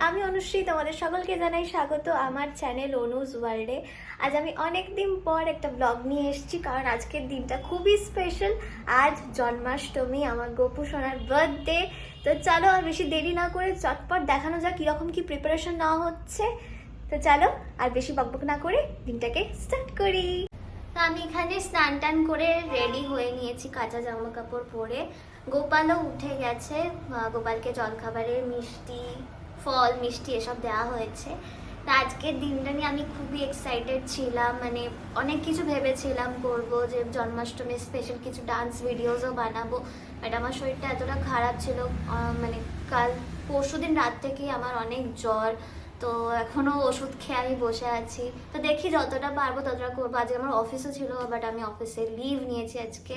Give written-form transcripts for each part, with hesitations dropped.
আমি অনুশ্রী, তোমাদের সকলকে জানাই স্বাগত আমার চ্যানেল অনুজ ওয়ার্ল্ডে। আজ আমি অনেক দিন পর একটা ব্লগ নিয়ে এসেছি, কারণ আজকের দিনটা খুবই স্পেশাল। আজ জন্মাষ্টমী, আমার গোপু সোনার বার্থডে। তো চলো আর বেশি দেরি না করে চটপট দেখানো যাক কীরকম কি প্রিপারেশন নেওয়া হচ্ছে। তো চলো আর বেশি বকবক না করে দিনটাকে স্টার্ট করি। তো আমি এখানে স্নান টান করে রেডি হয়ে নিয়েছি, কাঁচা জামা কাপড় পরে। গোপালও উঠে গেছে, গোপালকে জলখাবারে মিষ্টি, ফল মিষ্টি এসব দেওয়া হয়েছে। তা আজকের দিনটা নিয়ে আমি খুবই এক্সাইটেড ছিলাম, মানে অনেক কিছু ভেবেছিলাম করবো, যে জন্মাষ্টমীর স্পেশাল কিছু ডান্স ভিডিওসও বানাবো। বাট আমার শরীরটা এতটা খারাপ ছিল, মানে পরশুদিন রাত থেকেই আমার অনেক জ্বর, তো এখনও ওষুধ খেয়ে আমি বসে আছি। তো দেখি যতটা পারবো ততটা করবো। আজকে আমার অফিসও ছিল, বাট আমি অফিসে লিভ নিয়েছি আজকে,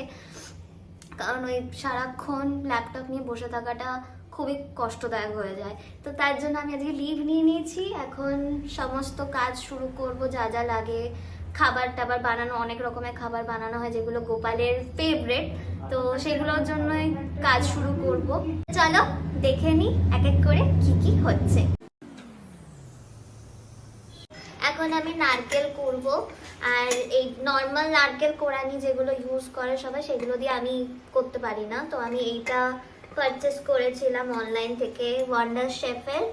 কারণ ওই সারাক্ষণ ল্যাপটপ নিয়ে বসে থাকাটা খুবই কষ্টদায়ক হয়ে যায়। তো তার জন্য আমি আজকে লিভ নিয়ে নিয়েছি। এখন সমস্ত কাজ শুরু করব, যা যা লাগে, খাবার টাবার বানানো, অনেক রকমের খাবার বানানো হয় যেগুলো গোপালের ফেভারেট, তো সেগুলোর জন্যই কাজ শুরু করব। চলো দেখে নিই এক এক করে কি কি হচ্ছে। এখন আমি নারকেল করব, আর এই নর্মাল নারকেল কোড়ানি যেগুলো ইউজ করে সবাই, সেগুলো দিয়ে আমি করতে পারি না। তো আমি এইটা পারচেস করেছিলাম অনলাইন থেকে, ওয়ান্ডার শেফের।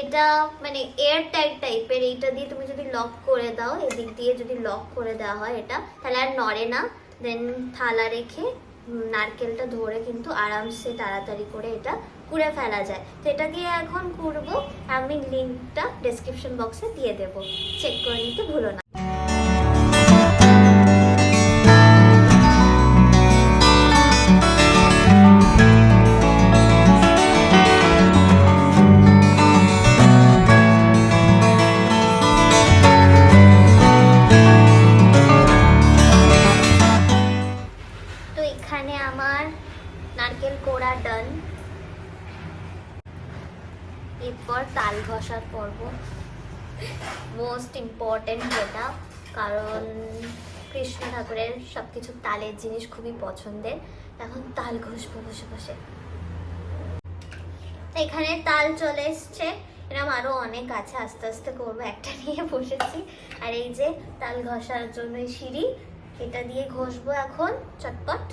এটা মানে এয়ার টাইট টাইপের, এইটা দিয়ে তুমি যদি লক করে দাও, এদিক দিয়ে যদি লক করে দেওয়া হয় এটা, তাহলে আর নড়ে না। দেন থালা রেখে নারকেলটা ধরে কিন্তু আরামসে তাড়াতাড়ি করে এটা কুড়ে ফেলা যায়। তো এটা দিয়ে এখন করবো। আমি লিঙ্কটা ডেসক্রিপশন বক্সে দিয়ে দেবো, চেক করে নিতে ভুলো না। তো এখানে আমার নারকেল কোড়া ডান। এরপর তাল ঘষার পর্ব, মোস্ট ইম্পর্টেন্ট এটা, কারণ কৃষ্ণ ঠাকুরের সব কিছু তালের জিনিস খুবই পছন্দের। এখন তাল ঘষবো বসে বসে। এখানে তাল চলে এসছে, এরকম আরও অনেক আছে, আস্তে আস্তে করবো, একটা নিয়ে বসেছি। আর এই যে তাল ঘষার জন্য সিঁড়ি, এটা দিয়ে ঘষবো এখন চটপট।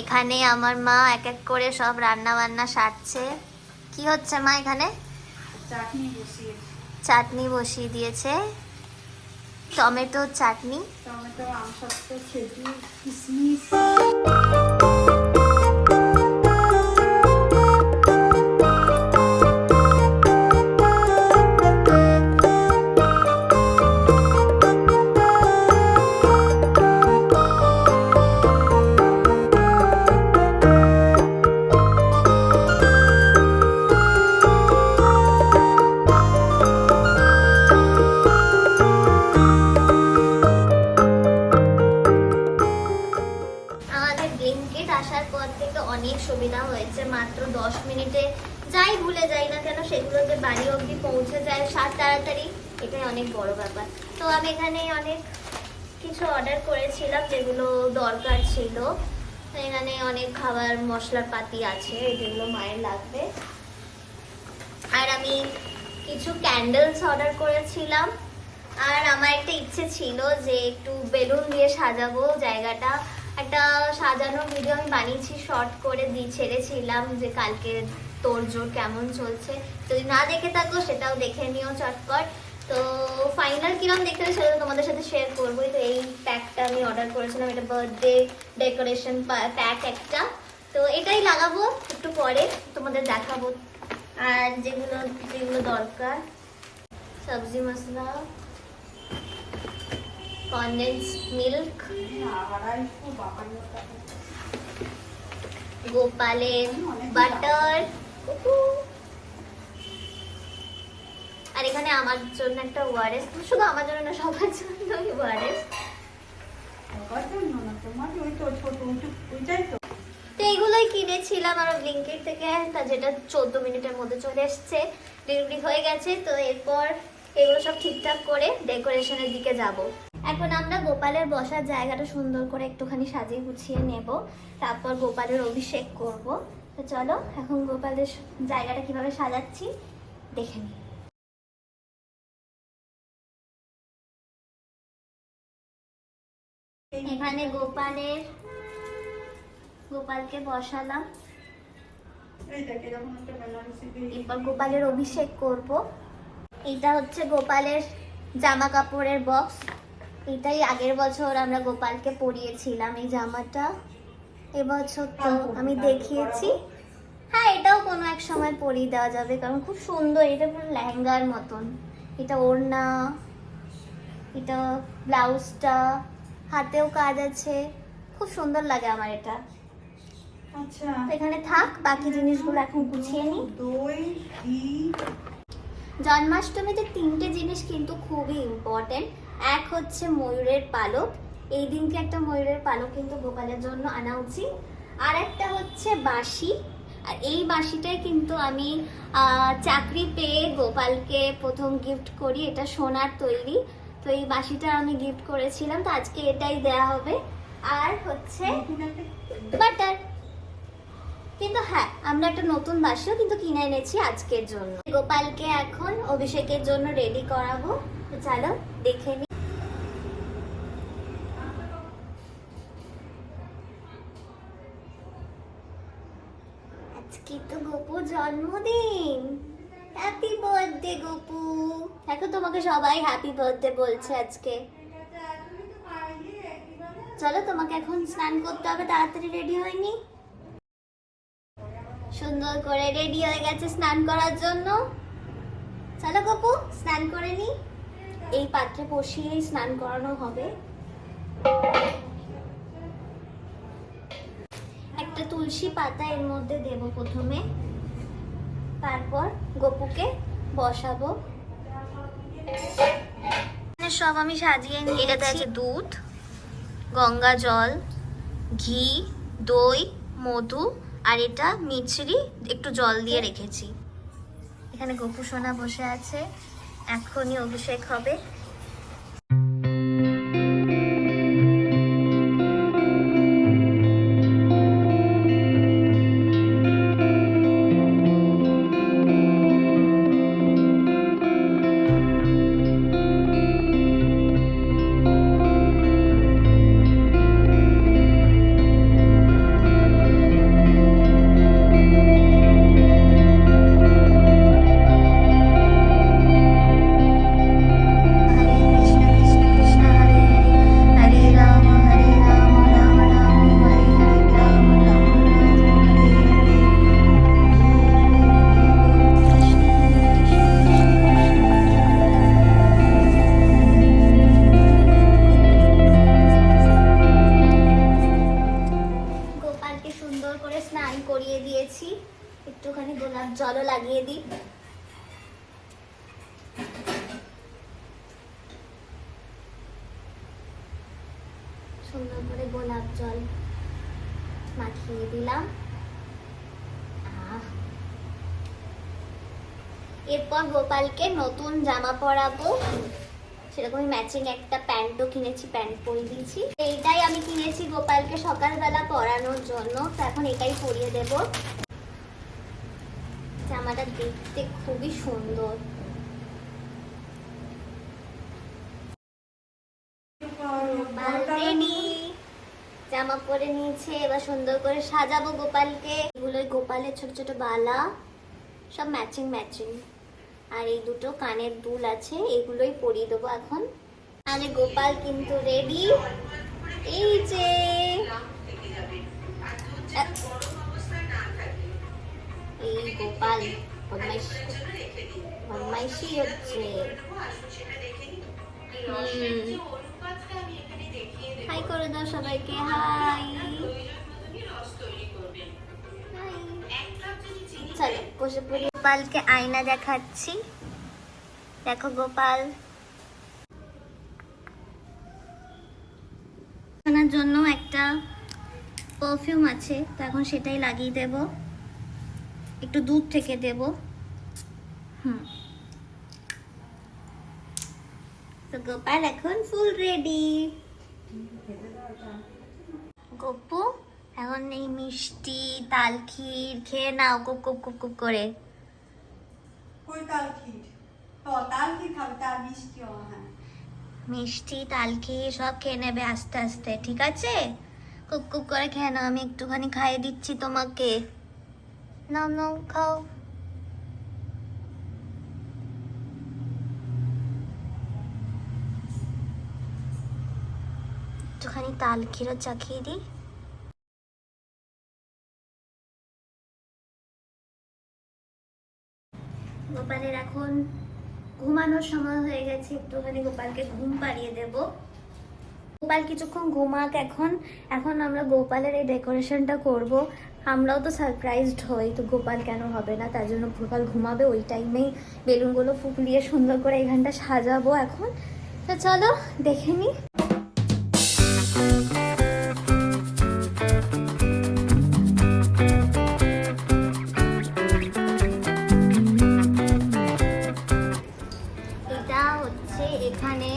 এখানে আমার মা এক এক করে সব রান্না বান্না সারছে। কি হচ্ছে মা? এখানে চাটনি বসিয়ে দিয়েছে, টমেটো চাটনি। টমেটো, আমসত্ব, খেজুর, কিশমিশ। আসার পর থেকে অনেক সুবিধা হয়েছে, মাত্র 10 মিনিটে যাই ভুলে যাই না কেন সেগুলোতে বাড়ি অবধি পৌঁছে যায় তাড়াতাড়ি, এটাই অনেক বড় ব্যাপার। তো আমি এখানে অনেক কিছু অর্ডার করেছিলাম যেগুলো দরকার ছিল। এখানে অনেক খাবার মশলাপাতি আছে যেগুলো মায়ের লাগবে। আর আমি কিছু ক্যান্ডেলস অর্ডার করেছিলাম। আর আমার একটা ইচ্ছে ছিল যে একটু বেলুন দিয়ে সাজাবো জায়গাটা। একটা সাজানোর ভিডিও আমি বানিয়েছি, শর্ট করে ছেড়েছিলাম, যে কালকে তোড়জোড় কেমন চলছে। যদি না দেখে থাকো সেটাও দেখে নিও চটপট। তো ফাইনাল কিরম দেখতে হবে সেটা তোমাদের সাথে শেয়ার করবোই। তো এই প্যাকটা আমি অর্ডার করেছিলাম, এটা বার্থডে ডেকোরেশন প্যাক একটা। তো এটাই লাগাবো একটু পরে, তোমাদের দেখাবো। আর যেগুলো যেগুলো দরকার, সবজি মশলা, কনডেন্সড মিল্ক, গোপালের বাটার, আর এখানে আমার জন্য একটা ওয়ারেস, শুধু আমার জন্য না সবার জন্যই ওয়ারেস। তো এইগুলোই কিনেছিলাম আমরা ব্লিঙ্কিট থেকে, তা যেটা 14 মিনিটের মধ্যে চলে এসছে, ডেলিভারি হয়ে গেছে। তো এরপর এগুলো সব ঠিকঠাক করে ডেকোরেশনের দিকে যাব। এখন আমরা গোপালের বসার জায়গাটা সুন্দর করে একটুখানি সাজিয়ে গুছিয়ে নেব, তারপর গোপালের অভিষেক করব। তো চলো এখন গোপালের জায়গাটা কিভাবে সাজাচ্ছি দেখে নিই। এখানে গোপালকে বসালাম, এরপর গোপালের অভিষেক করব। এটা হচ্ছে গোপালের জামা কাপড়ের বক্স, এটাই আগের বছর আমরা গোপালকে পরিয়েছিলাম এই জামাটা, এবছর তো আমি দেখিয়েছি। হ্যাঁ, এটাও কোনো এক সময় পরিয়ে দেওয়া যাবে, কারণ খুব সুন্দর, এটা পুরো লেহেঙ্গার মতন। এটা ওড়না, এটা ব্লাউজটা, হাতেও কাজ আছে, খুব সুন্দর লাগে আমার এটা। আচ্ছা, এখানে থাক, বাকি জিনিসগুলো এখন গুছিয়ে নিই। দই, ঘি। জন্মাষ্টমীতে 3টে জিনিস কিন্তু খুবই ইম্পর্টেন্ট। এক হচ্ছে ময়ূরের পালক, এই দিনকে একটা ময়ূরের পালক কিন্তু গোপালের জন্য আনা উচিত। আর একটা হচ্ছে বাঁশি, আর এই বাঁশিটাই কিন্তু আমি চাকরি পেয়ে গোপালকে প্রথম গিফট করি। এটা সোনার তৈরি, তো এই বাঁশিটা আমি গিফট করেছিলাম, তো আজকে এটাই দেয়া হবে। আর হচ্ছে বাটার, কিন্তু হ্যাঁ আমরা একটা নতুন বাঁশিও কিন্তু কিনে এনেছি আজকের জন্য। গোপালকে এখন অভিষেকের জন্য রেডি করাবো, তো চলো দেখে নি। আজকে তো গোপু জন্মদিন, হ্যাপি বার্থডে গোপু। দেখো তোমাকে সবাই হ্যাপি বার্থডে বলছে আজকে। চলো তোমাকে এখন স্নান করতে হবে, তাড়াতাড়ি রেডি হয়নি? সুন্দর করে রেডি হয়ে গেছে স্নান করার জন্য। চলো গোপু স্নান করে নি, এই পাত্রে বসিয়েই স্নান করানো হবে। একটা তুলসী পাতা এর মধ্যে দেব প্রথমে, তারপর গোপুকে বসাবো। সব আমি সাজিয়ে নিয়ে, এটাতে আছে দুধ, গঙ্গা জল, ঘি, দই, মধু, আর এটা মিছরি, একটু জল দিয়ে রেখেছি। এখানে গোপু সোনা বসে আছে, এখনই অভিষেক হবে। একটুখানি গোলাপ জলও লাগিয়ে দিই। সুন্দর করে গোলাপ জল মাখিয়ে দিলাম। এরপর গোপালকে নতুন জামা পরাবো, সেরকমই ম্যাচিং একটা প্যান্টও কিনেছি, প্যান্ট পরিয়ে দিয়েছি। এইটাই আমি কিনেছি গোপালকে সকালবেলা পরানোর জন্য, তো এখন এটাই পরিয়ে দেব। জামাটা দেখতে খুবই সুন্দর। জামা পরে নিয়েছে, এবার সুন্দর করে সাজাবো গোপালকে। এগুলোই গোপালের ছোট ছোট বালা, সব ম্যাচিং ম্যাচিং। আর এই দুটো কানের দুল আছে, এগুলোই পরিয়ে দেবো এখন। আরে গোপাল কিন্তু রেডি, এই যে এই গোপাল বদমাইশি হচ্ছে। হাই করে দাও সবাইকে, হাই। চলো বসে পড়ি। গোপালকে আয়না দেখাচ্ছি, দেখো গোপাল। শোনার জন্য একটা পারফিউম আছে, তো এখন সেটাই লাগিয়ে দেব। একটু দুধ থেকে দেব। তো গোপাল এখন ফুল রেডি। গপ্পু এখন এই মিষ্টি তাল ক্ষীর খেয়ে নাও কুপ কুপ কুপ কুপ করে। কই তাল ক্ষীর? তাল ক্ষীর খাবে, তাল মিষ্টিও, হ্যাঁ। মিষ্টি তাল ক্ষীর সব খেয়ে নেবে আস্তে আস্তে, ঠিক আছে? কুপ কুপ করে খেয়ে নাও, আমি একটুখানি খাইয়ে দিচ্ছি তোমাকে। নাও নাও খাও। একটুখানি তাল ক্ষীরও চাখিয়ে দিই। গোপালের এখন ঘুমানোর সময় হয়ে গেছে, একটুখানি গোপালকে ঘুম পাড়িয়ে দেব। গোপাল কিছুক্ষণ ঘুমাক এখন। এখন আমরা গোপালের এই ডেকোরেশনটা করব। আমরাও তো সারপ্রাইজড হই, তো গোপাল কেন হবে না? তার জন্য গোপাল ঘুমাবে, ওই টাইমেই বেলুনগুলো ফুলিয়ে সুন্দর করে এখানটা সাজাবো এখন। তো চলো দেখে নিই। এখানে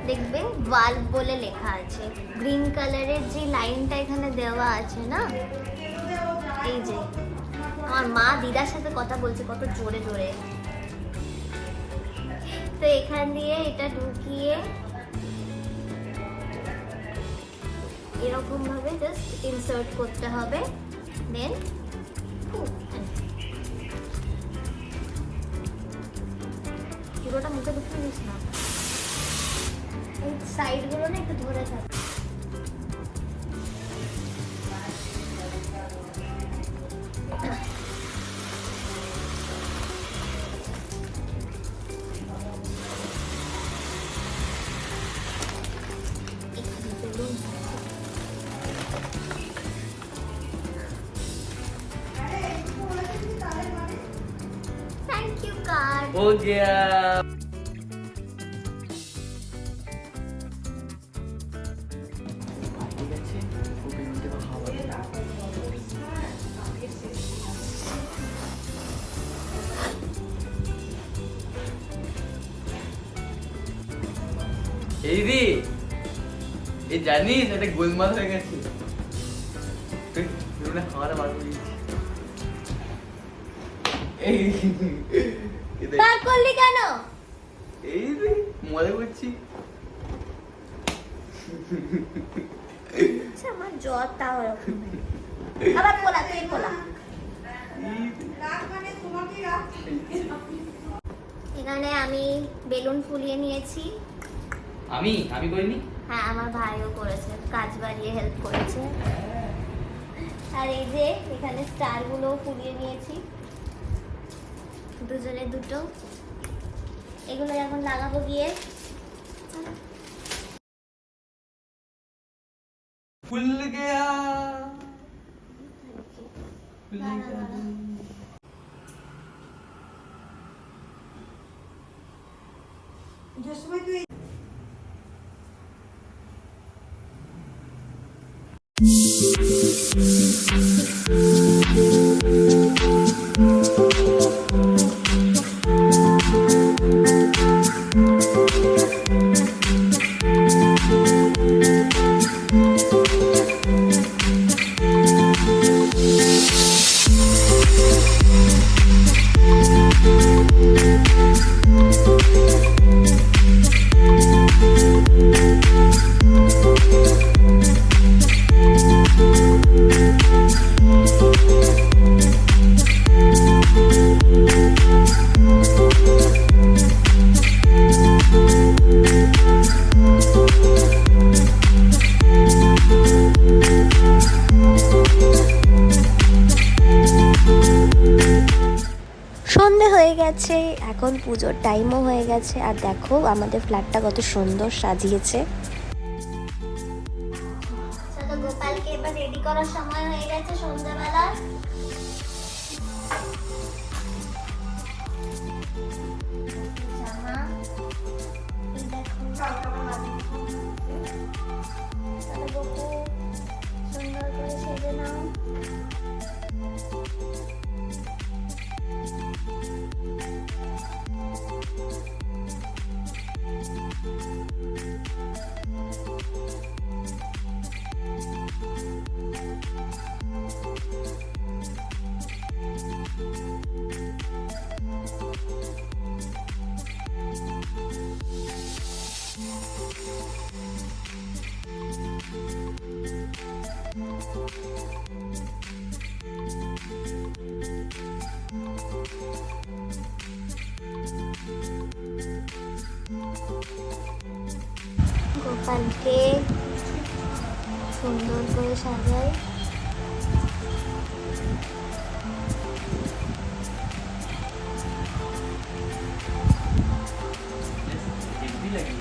দেখবে বাল্ব বলে লেখা আছে, গ্রিন কালারের যে লাইনটা এখানে দেওয়া আছে না, এই যে আমার মা দিদার সাথে কথা বলছে কত জোরে জোরে। তো এখান দিয়ে এটা ঢুকিয়ে এরকম ভাবে জাস্ট ইনসার্ট করতে হবে, দেন পুরোটা মুখে ঢুকিয়ে দিস না, এই সাইডগুলো না একটু ধরে থাকে। थैंक यू कार्ड हो गया। এই রে, এই জানিস এটা গোলমাল হয়ে গেছে। তুই না খাওয়াটা বার করে দিয়েছিস। এই বার করলি কেন? এই রে মজা করছি। আমার জ্বর তাও এরকম। আবার খোলা, তুই খোলা। রাখ মানে তোমাকে রাখ। এখানে আমি বেলুন ফুলিয়ে নিয়েছি। আমি করিনি। হ্যাঁ, আমার ভাইও করেছে, কাজ বাড়িয়ে হেল্প করেছে। আর এই যে এখানে স্টার গুলো ফুলিয়ে নিয়েছি, দুজনে দুটো। এগুলো এখন লাগাবো গিয়ে। ফুল গয়া ফুল গয়া। যে সময় তুই সন্ধে হয়ে গেছে, এখন পুজোর টাইমও হয়ে গেছে। আর দেখো আমাদের ফ্ল্যাটটা কত সুন্দর সাজিয়েছে। গোপালকে এবার রেডি করার সময় হয়ে গেছে সন্ধ্যাবেলা। জামা এই দেখো, সুন্দর করে সেজে নাও। পানকে সুন্দর করে সাজাই। हेल्दी लगी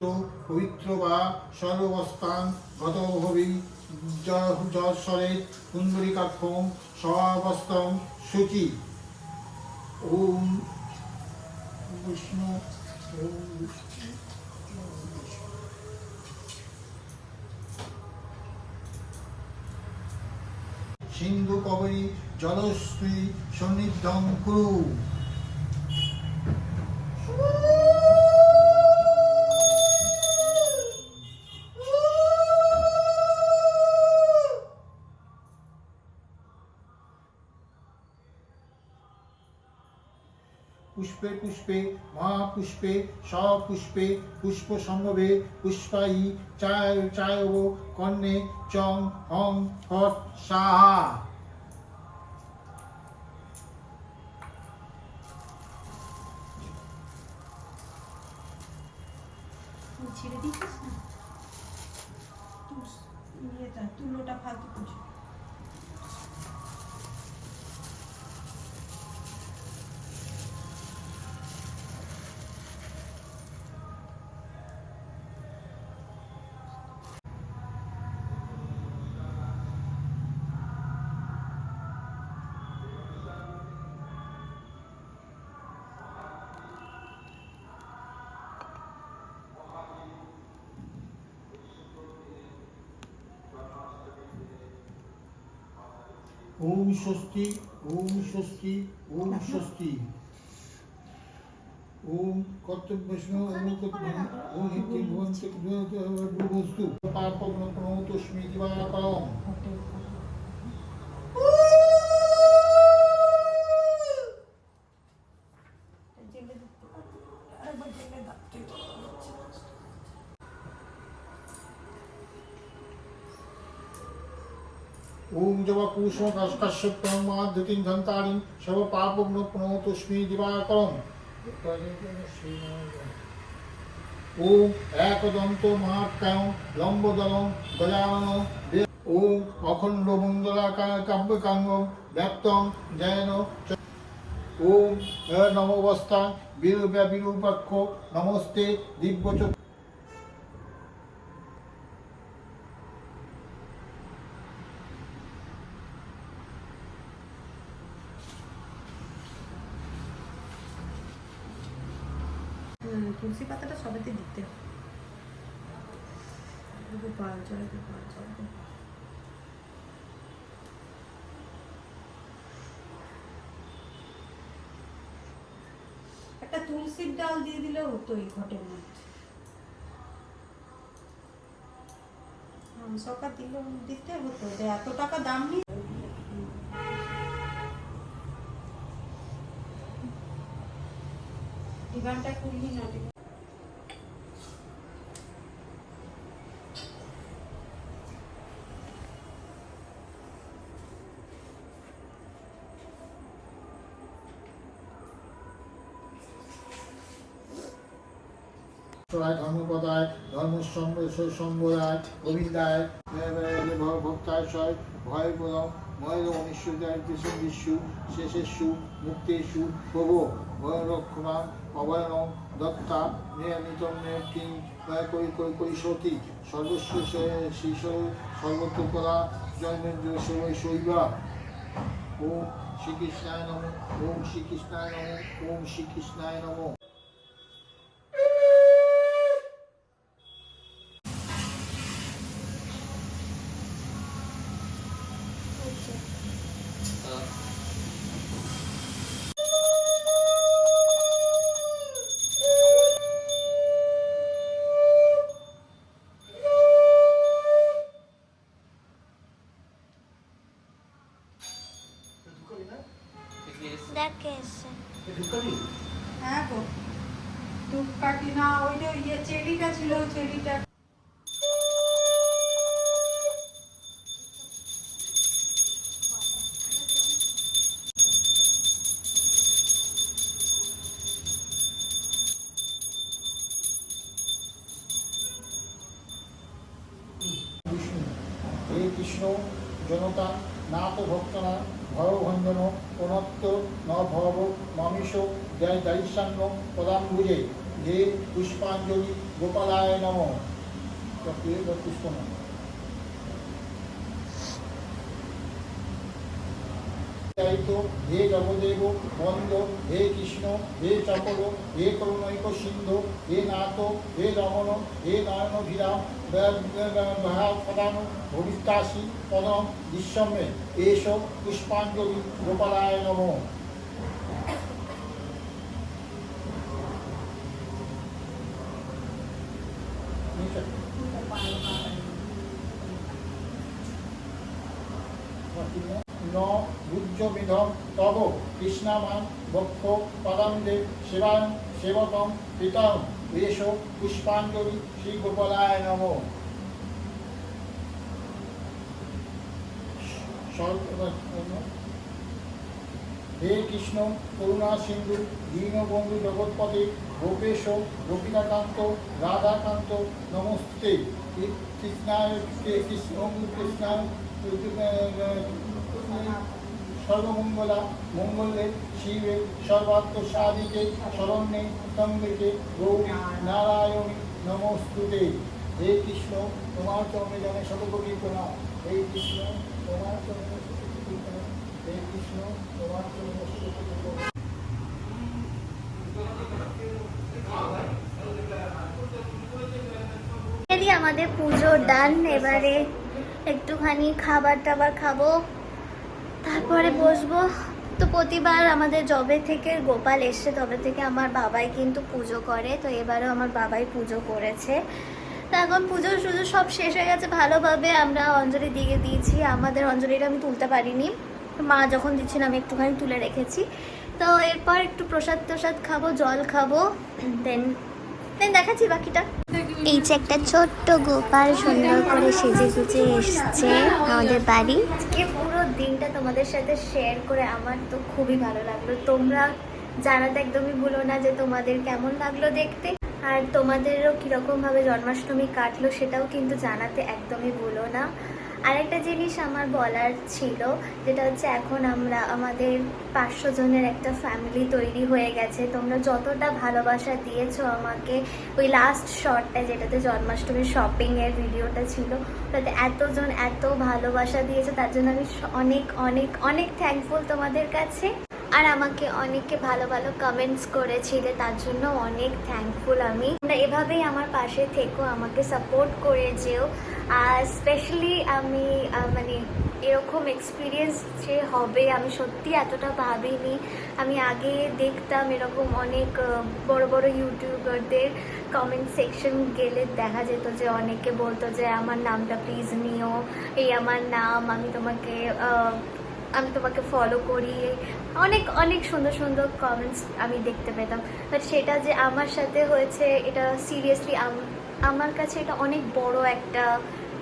তো পবিত্র বা সর্বস্থান গত ভবি যশ্বরে কুণ্ডলিকাক্ষম সহাবস্তম শুচি ওম বিষ্ণু ওম বিষ্ণু সিন্ধু কবরী জলশ্রী সন্নিধ্যং কুরু। पुष्पे पुष्पे महापुष्पे सपुष्पे पुष्प संभवे पुष्पायी चाय चायवो कन्ने चं हं हट साहा। ছিঁড়ে দিচ্ছিস না ইয়েটা তুলোটা ফালতু কিছু। ओम स्वस्ति ओम स्वस्ति ओम स्वस्ति ओम कर्तव्यस्नो ओम कर्तव्य ओम हिते भवन्ते वस्तु पापं प्रणोतस्मि दिवाकरम्। ओम जब कुसुम कश्यप्तं माधुतिं धन्तारिं सर्व पापं प्रणोतस्मि दिवाकरम्। ओम एकदन्त महाकायं लम्बोदरं गजाननं ओम अखंड मंगलाकार काव्यकांगं व्याप्तं जयन ओम नमोवस्था विरूपाक्ष नमस्ते दिव्यचक्षु। তুলসী পাতাটা সবেতে দিতে হবে। গোপাল জয় গোপাল জয় গোপাল। একটা তুলসীর ডাল দিয়ে দিলে হতো এই ঘটের মধ্যে। সরকার দিতে হতো, এত টাকা দাম নেই। ডিমান্ডটা খুললি না ধর্মপদায় ধর্ম সম্বরায় গোবিন্দায় ভক্তায় ভয় বলম ময়ের অনিশ্বরায় বিশ্বু শেষেষু মুক্তেষু প্রভু ভয়রক্ষণা অভয়নম দত্তা নিয়মিতম কিং কৈশতি সর্বস্ব শিশু সর্বত্র কলা জন্মেন্দ্র শৈবা ও শ্রীকৃষ্ণায় নমঃ ওম শ্রীকৃষ্ণায় নমঃ ওম শ্রীকৃষ্ণায় নমঃ। দেখ কে এসছে। হ্যাঁ গো ধূপকাঠি না ওই যে ইয়ে চেরিটা ছিল চেরিটা বিষ্ণু হে কৃষ্ণ জনতা নাথ ভক্তনা ভয়ভঞ্জন অনত্য ন ভব মামিষ জয় দৈশান্য পদাম্বুজে হে পুষ্পাঞ্জলি গোপালায় নমঃ। পুষ্প নম হে জগদেব বন্দ হে কৃষ্ণ হে চপল হে করুণৈক সিন্ধু হে নাথ হে রমণ হে নয়ন ভিরাম সদানু ভবিষ্যাসি পদম বিশ্বমে এষ পুষ্পাঞ্জলি গোপালায় নমঃ। ন বুজ্জবিধম তব কৃষ্ণামান বক্ষ পদন্দে সেবাং সেবকম পিতম এষ পুষ্পাঞ্জলি শ্রী গোপালায় নমঃ। হে কৃষ্ণ করুণা সিন্ধু দীনবন্ধু জগৎপতে গোপেশ গোপীনাকান্ত রাধাকান্ত নমস্তে কৃষ্ণায় কৃষ্ণায় সর্বমঙ্গলা মঙ্গলে শিবে সর্বাত্ম সাধিকে শরণ্যে ত্রম্বকে গৌরী নারায়ণী নমস্তুতে। হে কৃষ্ণ তোমার চরণে জানে শতকোটি প্রণাম। হে কৃষ্ণ তোমার চরণে শতকোটি প্রণাম। হে কৃষ্ণ তোমার চরণে শতকোটি প্রণাম। আমাদের পুজো ডান। এবারে একটুখানি খাবার টাবার খাবো, তারপরে বসবো। তো প্রতিবার আমাদের যবে থেকে গোপাল এসছে তবে থেকে আমার বাবাই কিন্তু পুজো করে, তো এবারেও আমার বাবাই পুজো করেছে। তো এখন পুজো সুজো সব শেষ হয়ে গেছে ভালোভাবে। আমরা অঞ্জলি দিয়ে দিয়েছি, আমাদের অঞ্জলিটা আমি তুলতে পারিনি, মা যখন দিচ্ছিল আমি একটুখানি তুলে রেখেছি। তো এরপর একটু প্রসাদ টোসাদ খাবো, জল খাবো, দেন দেখাচ্ছি বাকিটা। এই যে একটা ছোট্ট গোপাল সুন্দর করে সেজে গুজে এসছে আমাদের বাড়ি। আজকে পুরো দিনটা তোমাদের সাথে শেয়ার করে আমার তো খুবই ভালো লাগলো। তোমরা জানাতে একদমই ভুলো না যে তোমাদের কেমন লাগলো দেখতে, আর তোমাদেরও কীরকমভাবে জন্মাষ্টমী কাটলো সেটাও কিন্তু জানাতে একদমই ভুলো না। আরেকটা জিনিস আমার বলার ছিল, যেটা হচ্ছে এখন আমরা আমাদের 500 জনের একটা ফ্যামিলি তৈরি হয়ে গেছে। তোমরা যতটা ভালোবাসা দিয়েছো আমাকে, ওই লাস্ট শর্টটা যেটাতে জন্মাষ্টমীর শপিংয়ের ভিডিওটা ছিল, তাতে এতজন এত ভালোবাসা দিয়েছো, তার জন্য আমি অনেক অনেক অনেক থ্যাঙ্কফুল তোমাদের কাছে। আর আমাকে অনেকে ভালো ভালো কমেন্টস করেছিলে, তার জন্য অনেক থ্যাঙ্কফুল আমি। তোমরা এভাবেই আমার পাশে থেকো, আমাকে সাপোর্ট করে যেও। আর স্পেশালি আমি মানে এরকম এক্সপিরিয়েন্স যে হবে আমি সত্যি এতটা ভাবিনি। আমি আগে দেখতাম এরকম অনেক বড় বড় ইউটিউবারদের কমেন্ট সেকশন গেলে দেখা যেত যে অনেকে বলতো যে আমার নামটা প্লিজ নিও, এই আমার নাম, আমি তোমাকে ফলো করি, অনেক অনেক সুন্দর সুন্দর কমেন্টস আমি দেখতে পেতাম। বাট সেটা যে আমার সাথে হয়েছে, এটা সিরিয়াসলি আমার কাছে এটা অনেক বড় একটা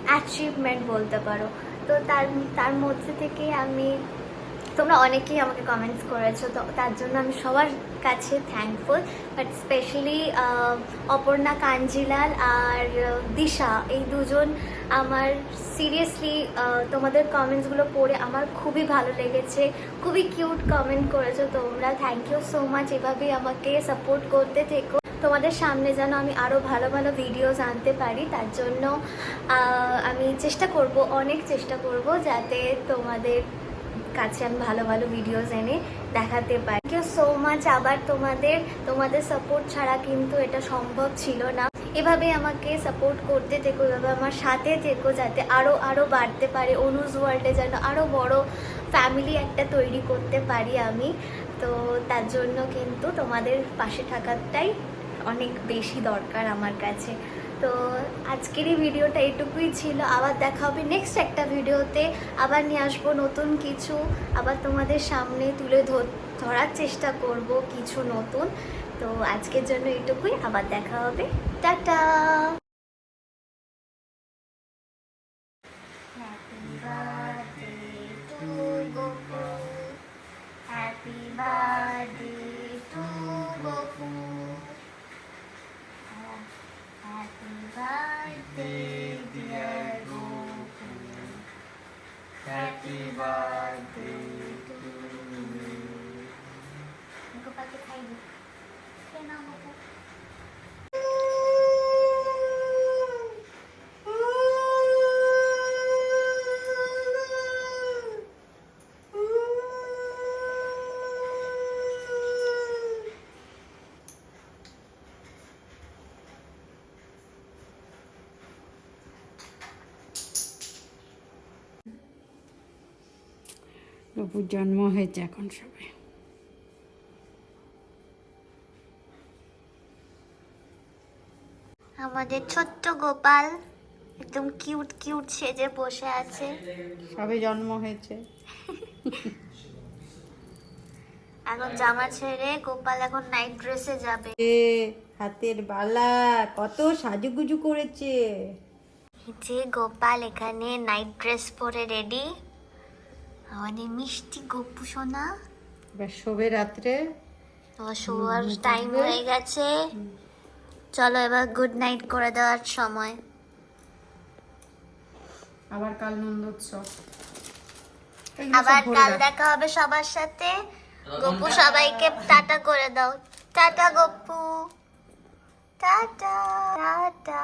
অ্যাচিভমেন্ট বলতে পারো। তো তার মধ্যে থেকে তোমরা অনেকেই আমাকে কমেন্টস করেছো, তো তার জন্য আমি সবার কাছে thankful. But specially Aparna Kanjilal আর দিশা, এই দুজন আমার সিরিয়াসলি তোমাদের কমেন্টসগুলো পড়ে আমার খুবই ভালো লেগেছে। খুবই কিউট কমেন্ট করেছো তোমরা, থ্যাংক ইউ সো মাচ। এভাবেই আমাকে সাপোর্ট করতে থেকো। তোমাদের সামনে যেন আমি আরও ভালো ভালো ভিডিওস আনতে পারি, তার জন্য আমি চেষ্টা করব, অনেক চেষ্টা করব যাতে তোমাদের কাছে আমি ভালো ভালো ভিডিওস এনে দেখাতে পারি। Thank you so much. আবার তোমাদের সাপোর্ট ছাড়া কিন্তু এটা সম্ভব ছিল না। এভাবে আমাকে সাপোর্ট করতে থেকো, এভাবে আমার সাথে থেকো, যাতে আরও বাড়তে পারে অনুজ ওয়ার্ল্ডে, যেন আরও বড় ফ্যামিলি একটা তৈরি করতে পারি আমি। তো তার জন্য কিন্তু তোমাদের পাশে থাকাটাই অনেক বেশি দরকার আমার কাছে। তো আজকের এই ভিডিওটা এটুকুই ছিল। আবার দেখা হবে নেক্সট একটা ভিডিওতে, আবার নিয়ে আসবো নতুন কিছু, আবার তোমাদের সামনে তুলে ধরার চেষ্টা করব কিছু নতুন। তো আজকের জন্য এটুকুই, আবার দেখা হবে, tata. Happy birthday to Gopu, happy birthday to Gopu, happy birthday dear Gopu, happy birthday to গোপালকে খাইবি কেন আমাকে? গপুর জন্ম হয়েছে এখন সবে। আমাদের ছোট্ট গোপাল একদম কিউট কিউট সেজে বসে আছে। সবে জন্ম হয়েছে। এখন জামা ছেড়ে গোপাল এখন নাইট ড্রেসে যাবে। হাতের বালা কত সাজুগুজু করেছে। যে গোপাল এখানে নাইট ড্রেস পরে রেডি, আমাদের মিষ্টি গপু সোনা। এবার শোবে রাত্রে। শোয়ার টাইম হয়ে গেছে, চলো এবার গুড নাইট করে দেওয়ার সময়। আবার কাল নন্দোৎসব। আবার কাল দেখা হবে সবার সাথে। গপু সবাইকে টাটা করে দাও। Tata Gopu, tata tata.